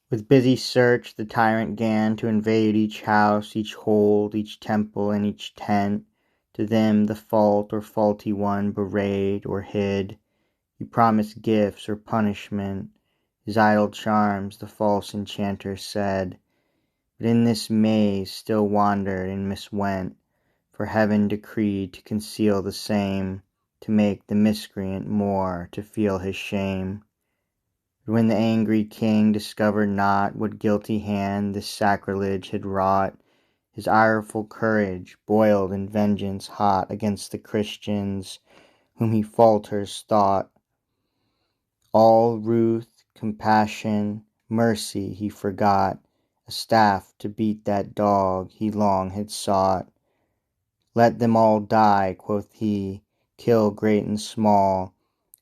With busy search the tyrant 'gan to invade each house, each hold, each temple, and each tent. To them the fault or faulty one bewrayed or hid. He promised gifts or punishment, his idle charms the false enchanter said. But in this maze still wandered and miswent, for heaven decreed to conceal the same, to make the miscreant more to feel his shame. But when the angry king discovered not what guilty hand this sacrilege had wrought, his ireful courage boiled in vengeance hot against the Christians whom he falters thought. All ruth, compassion, mercy he forgot, a staff to beat that dog he long had sought. Let them all die, quoth he, kill great and small,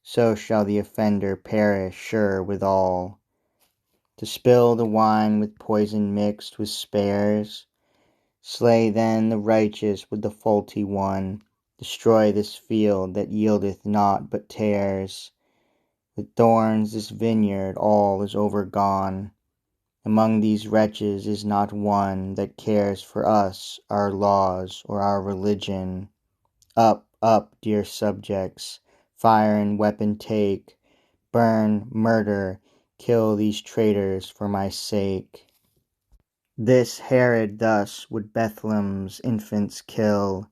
so shall the offender perish sure withal. To spill the wine with poison mixed with spares, slay then the righteous with the faulty one, destroy this field that yieldeth naught but tares. With thorns this vineyard all is overgone. Among these wretches is not one that cares for us, our laws, or our religion. Up, up, dear subjects, fire and weapon take, burn, murder, kill these traitors for my sake. This Herod thus would Bethlehem's infants kill.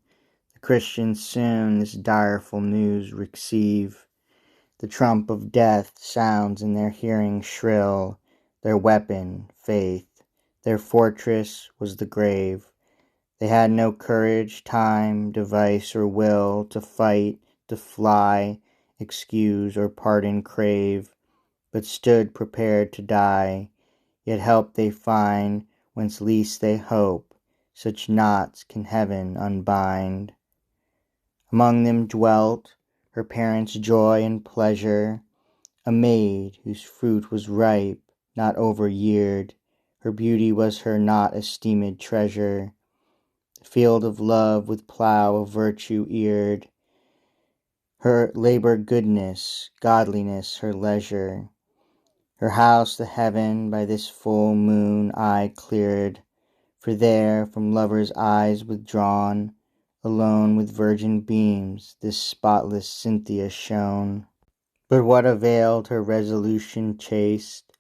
The Christians soon this direful news receive. The trump of death sounds in their hearing shrill, their weapon, faith, their fortress was the grave. They had no courage, time, device, or will to fight, to fly, excuse, or pardon crave, but stood prepared to die. Yet help they find whence least they hope, such knots can heaven unbind. Among them dwelt her parents' joy and pleasure, a maid whose fruit was ripe, not over-yeared. Her beauty was her not esteemed treasure. The field of love with plough of virtue eared. Her labour goodness, godliness her leisure. Her house the heaven by this full moon eye cleared, for there from lovers' eyes withdrawn, alone with virgin beams, this spotless Cynthia shone. But what availed her resolution chaste,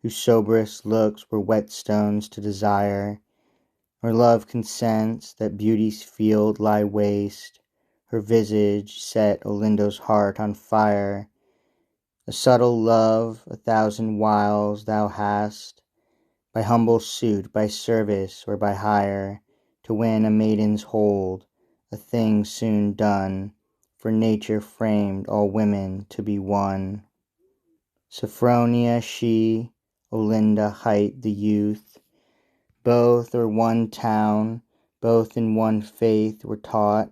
whose soberest looks were whetstones to desire, or love consents that beauty's field lie waste? Her visage set Olindo's heart on fire. A subtle love, a thousand wiles thou hast, by humble suit, by service, or by hire, to win a maiden's hold, a thing soon done, for nature framed all women to be one. Sophronia she, Olinda hight the youth, both or one town, both in one faith were taught.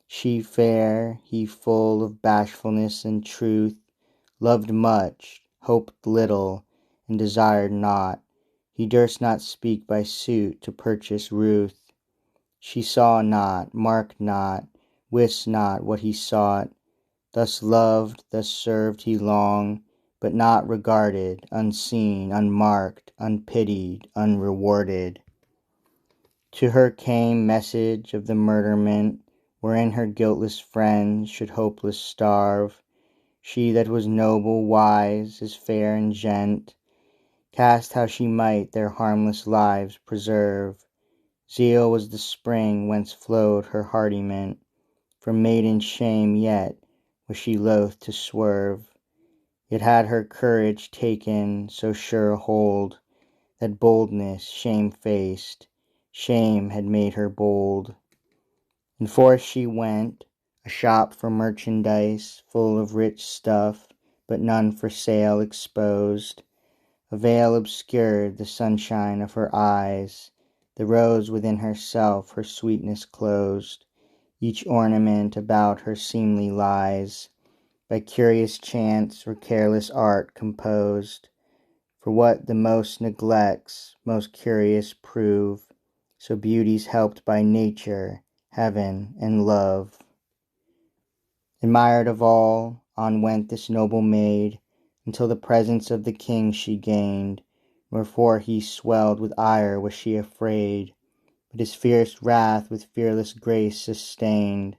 She fair, he full of bashfulness and truth, loved much, hoped little, and desired naught. He durst not speak by suit to purchase ruth. She saw not, marked not, wist not what he sought. Thus loved, thus served he long, but not regarded, unseen, unmarked, unpitied, unrewarded. To her came message of the murderment, wherein her guiltless friends should hopeless starve. She that was noble, wise, as fair and gent, cast how she might their harmless lives preserve. Zeal was the spring whence flowed her hardiment, from maiden shame yet was she loath to swerve. Yet had her courage taken so sure a hold, that boldness shame-faced, shame had made her bold. And forth she went, a shop for merchandise, full of rich stuff, but none for sale exposed. A veil obscured the sunshine of her eyes, the rose within herself her sweetness closed. Each ornament about her seemly lies, by curious chance or careless art composed. For what the most neglects, most curious prove, so beauty's helped by nature, heaven, and love. Admired of all, on went this noble maid, until the presence of the king she gained, Wherefore he swelled with ire was she afraid, but his fierce wrath with fearless grace sustained.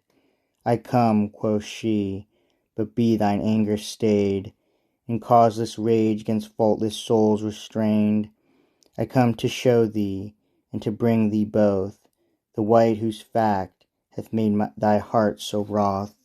I come, quoth she, but be thine anger stayed, and causeless rage 'gainst faultless souls restrained. I come to show thee, and to bring thee both, the white whose fact hath made thy heart so wroth.